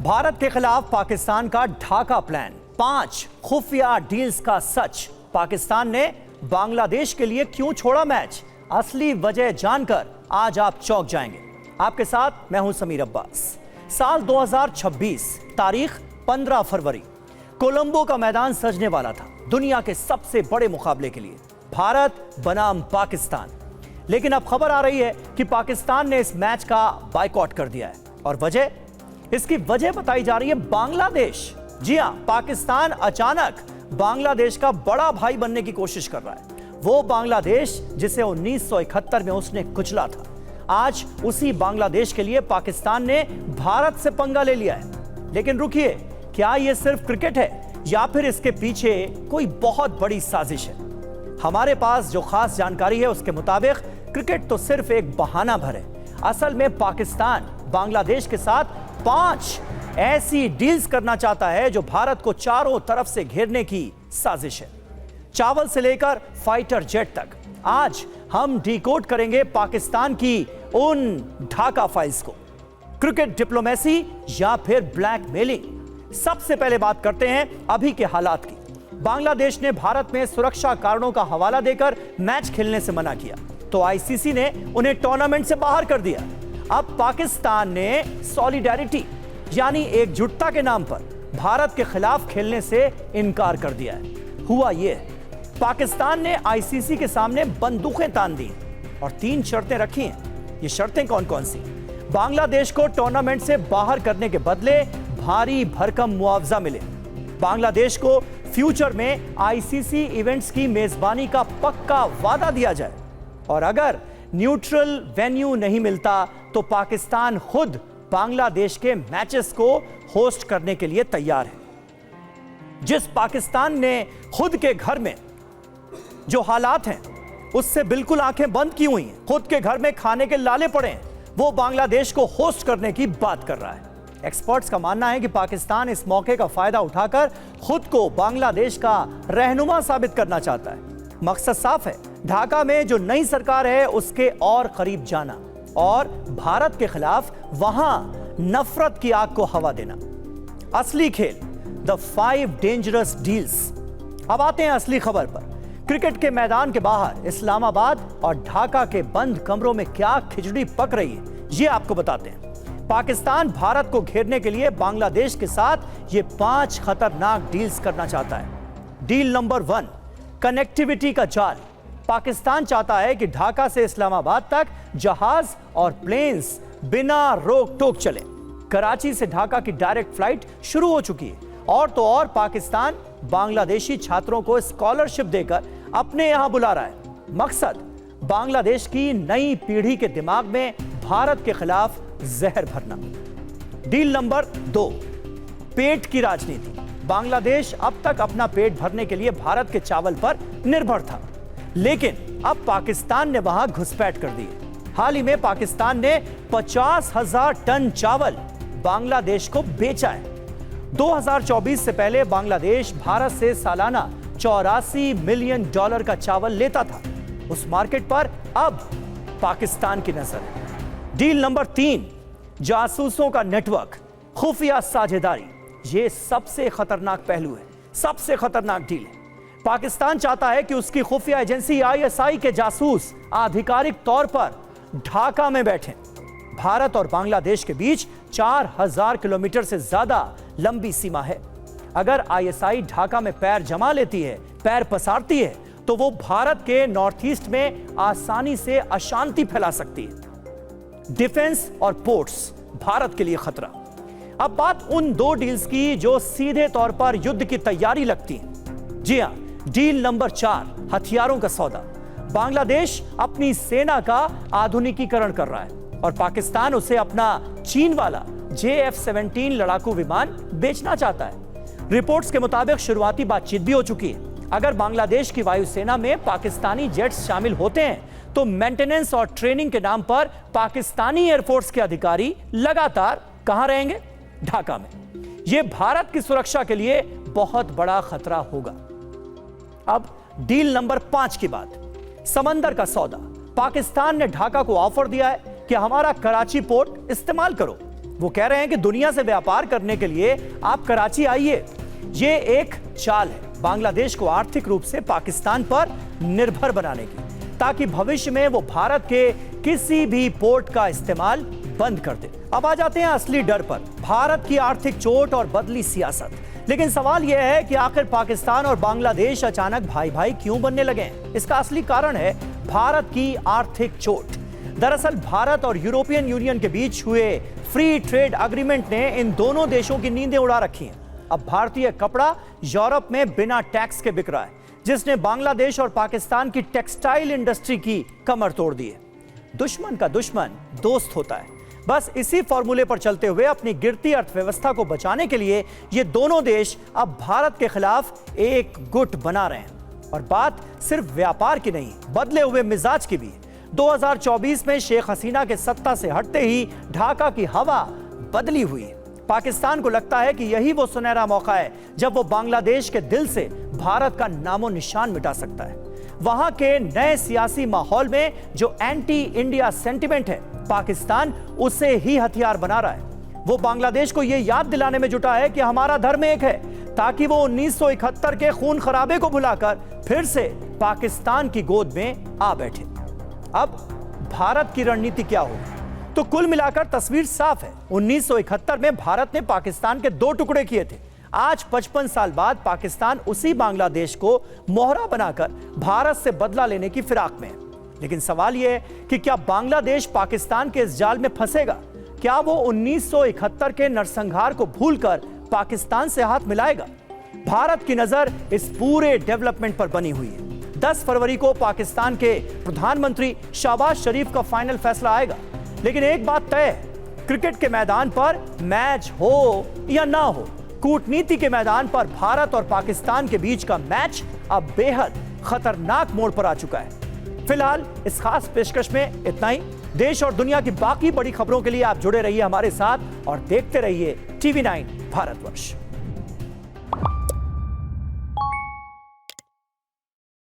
भारत के खिलाफ पाकिस्तान का ढाका प्लान, 5 खुफिया डील्स का सच, पाकिस्तान ने बांग्लादेश के लिए क्यों छोड़ा मैच, असली वजह जानकर आज आप चौंक जाएंगे। आपके साथ मैं हूं समीर अब्बास। साल 2026, तारीख 15 फरवरी, कोलंबो का मैदान सजने वाला था दुनिया के सबसे बड़े मुकाबले के लिए, भारत बनाम पाकिस्तान। लेकिन अब खबर आ रही है कि पाकिस्तान ने इस मैच का बायकॉट कर दिया है और वजह, इसकी वजह बताई जा रही है बांग्लादेश। जी हां, पाकिस्तान अचानक बांग्लादेश का बड़ा भाई बनने की कोशिश कर रहा है। वो बांग्लादेश जिसे 1971 में उसने कुचला था, आज उसी बांग्लादेश के लिए पाकिस्तान ने भारत से पंगा ले लिया है। लेकिन रुकिए, क्या यह सिर्फ क्रिकेट है या फिर इसके पीछे कोई बहुत बड़ी साजिश है? हमारे पास जो खास जानकारी है उसके मुताबिक क्रिकेट तो सिर्फ एक बहाना भर है। असल में पाकिस्तान बांग्लादेश के साथ 5 ऐसी डील्स करना चाहता है जो भारत को चारों तरफ से घेरने की साजिश है। चावल से लेकर फाइटर जेट तक आज हम डिकोड करेंगे पाकिस्तान की उन ढाका फाइल्स को। क्रिकेट डिप्लोमेसी या फिर ब्लैकमेलिंग। सबसे पहले बात करते हैं अभी के हालात की। बांग्लादेश ने भारत में सुरक्षा कारणों का हवाला देकर मैच खेलने से मना किया तो आईसीसी ने उन्हें टूर्नामेंट से बाहर कर दिया। अब पाकिस्तान ने सॉलिडेरिटी यानी एकजुटता के नाम पर भारत के खिलाफ खेलने से इनकार कर दिया है। हुआ यह, पाकिस्तान ने आईसीसी के सामने बंदूकें तान दी और 3 शर्तें रखी हैं। ये शर्तें कौन कौन सी? बांग्लादेश को टूर्नामेंट से बाहर करने के बदले भारी भरकम मुआवजा मिले, बांग्लादेश को फ्यूचर में आईसीसी इवेंट्स की मेजबानी का पक्का वादा दिया जाए और अगर न्यूट्रल वेन्यू नहीं मिलता तो पाकिस्तान खुद बांग्लादेश के मैचेस को होस्ट करने के लिए तैयार है। जिस पाकिस्तान ने खुद के घर में जो हालात हैं उससे बिल्कुल आंखें बंद की हुई हैं, खुद के घर में खाने के लाले पड़े हैं, वो बांग्लादेश को होस्ट करने की बात कर रहा है। एक्सपर्ट्स का मानना है कि पाकिस्तान इस मौके का फायदा उठाकर खुद को बांग्लादेश का रहनुमा साबित करना चाहता है। मकसद साफ है, ढाका में जो नई सरकार है उसके और करीब जाना और भारत के खिलाफ वहां नफरत की आग को हवा देना। असली खेल, द 5 डेंजरस डील्स। अब आते हैं असली खबर पर। क्रिकेट के मैदान के बाहर इस्लामाबाद और ढाका के बंद कमरों में क्या खिचड़ी पक रही है, ये आपको बताते हैं। पाकिस्तान भारत को घेरने के लिए बांग्लादेश के साथ ये 5 खतरनाक डील्स करना चाहता है। डील नंबर 1, कनेक्टिविटी का जाल। पाकिस्तान चाहता है कि ढाका से इस्लामाबाद तक जहाज और प्लेन्स बिना रोक टोक चले। कराची से ढाका की डायरेक्ट फ्लाइट शुरू हो चुकी है और तो और पाकिस्तान बांग्लादेशी छात्रों को स्कॉलरशिप देकर अपने यहां बुला रहा है। मकसद, बांग्लादेश की नई पीढ़ी के दिमाग में भारत के खिलाफ जहर भरना। डील नंबर 2, पेट की राजनीति। बांग्लादेश अब तक अपना पेट भरने के लिए भारत के चावल पर निर्भर था, लेकिन अब पाकिस्तान ने वहां घुसपैठ कर दी। हाल ही में पाकिस्तान ने 50,000 टन चावल बांग्लादेश को बेचा है। 2024 से पहले बांग्लादेश भारत से सालाना $84 मिलियन का चावल लेता था। उस मार्केट पर अब पाकिस्तान की नजर है। डील नंबर 3, जासूसों का नेटवर्क, खुफिया साझेदारी। यह सबसे खतरनाक पहलू है, सबसे खतरनाक डील है। पाकिस्तान चाहता है कि उसकी खुफिया एजेंसी आईएसआई के जासूस आधिकारिक तौर पर ढाका में बैठें। भारत और बांग्लादेश के बीच 4000 किलोमीटर से ज्यादा लंबी सीमा है। अगर आईएसआई ढाका में पैर जमा लेती है, पैर पसारती है, तो वो भारत के नॉर्थ ईस्ट में आसानी से अशांति फैला सकती है। डिफेंस और पोर्ट्स, भारत के लिए खतरा। अब बात उन 2 डील्स की जो सीधे तौर पर युद्ध की तैयारी लगती हैं। जी हां, डील नंबर 4, हथियारों का सौदा। बांग्लादेश अपनी सेना का आधुनिकीकरण कर रहा है और पाकिस्तान उसे अपना चीन वाला JF-17 लड़ाकू विमान बेचना चाहता है। रिपोर्ट्स के मुताबिक शुरुआती बातचीत भी हो चुकी है। अगर बांग्लादेश की वायुसेना में पाकिस्तानी जेट्स शामिल होते हैं तो मेंटेनेंस और ट्रेनिंग के नाम पर पाकिस्तानी एयरफोर्स के अधिकारी लगातार कहां रहेंगे? ढाका में। यह भारत की सुरक्षा के लिए बहुत बड़ा खतरा होगा। अब डील नंबर 5 की बात, समंदर का सौदा। पाकिस्तान ने ढाका को ऑफर दिया है कि हमारा कराची पोर्ट इस्तेमाल करो, वो कह रहे हैं कि दुनिया से व्यापार करने के लिए आप कराची आइए। ये एक चाल है बांग्लादेश को आर्थिक रूप से पाकिस्तान पर निर्भर बनाने की, ताकि भविष्य में वो भारत के किसी भी पोर्ट का इस्तेमाल बंद कर दे। अब आ जाते हैं असली डर पर, भारत की आर्थिक चोट और बदली सियासत। लेकिन सवाल यह है कि आखिर पाकिस्तान और बांग्लादेश अचानक भाई भाई क्यों बनने लगे हैं? इसका असली कारण है भारत की आर्थिक चोट। दरअसल भारत और यूरोपियन यूनियन के बीच हुए फ्री ट्रेड एग्रीमेंट ने इन दोनों देशों की नींदें उड़ा रखी हैं। अब भारतीय कपड़ा यूरोप में बिना टैक्स के बिक रहा है, जिसने बांग्लादेश और पाकिस्तान की टेक्सटाइल इंडस्ट्री की कमर तोड़ दी है। दुश्मन का दुश्मन दोस्त होता है। बस इसी फॉर्मूले पर चलते हुए अपनी गिरती अर्थव्यवस्था को बचाने के लिए ये दोनों देश अब भारत के खिलाफ एक गुट बना रहे हैं। और बात सिर्फ व्यापार की नहीं, बदले हुए मिजाज की भी। 2024 में शेख हसीना के सत्ता से हटते ही ढाका की हवा बदली हुई है। पाकिस्तान को लगता है कि यही वो सुनहरा मौका है जब वो बांग्लादेश के दिल से भारत का नामो निशान मिटा सकता है। वहां के नए सियासी माहौल में जो एंटी इंडिया सेंटिमेंट है, पाकिस्तान उसे ही हथियार बना रहा है। वो बांग्लादेश को यह याद दिलाने में जुटा है कि हमारा धर्म एक है, ताकि वो 1971 के खून खराबे को भुलाकर फिर से पाकिस्तान की गोद में आ बैठे। अब भारत की रणनीति क्या होगी? तो कुल मिलाकर तस्वीर साफ है। 1971 में भारत ने पाकिस्तान के 2 टुकड़े किए थे। आज 55 साल बाद पाकिस्तान उसी बांग्लादेश को मोहरा बनाकर भारत से बदला लेने की फिराक में है। लेकिन सवाल यह है कि क्या बांग्लादेश पाकिस्तान के इस जाल में फंसेगा? क्या वो 1971 के नरसंहार को भूलकर पाकिस्तान से हाथ मिलाएगा? भारत की नजर इस पूरे डेवलपमेंट पर बनी हुई है। 10 फरवरी को पाकिस्तान के प्रधानमंत्री शहबाज शरीफ का फाइनल फैसला आएगा। लेकिन एक बात तय है, क्रिकेट के मैदान पर मैच हो या ना हो, कूटनीति के मैदान पर भारत और पाकिस्तान के बीच का मैच अब बेहद खतरनाक मोड़ पर आ चुका है। फिलहाल इस खास पेशकश में इतना ही। देश और दुनिया की बाकी बड़ी खबरों के लिए आप जुड़े रहिए हमारे साथ और देखते रहिए TV9 भारतवर्ष।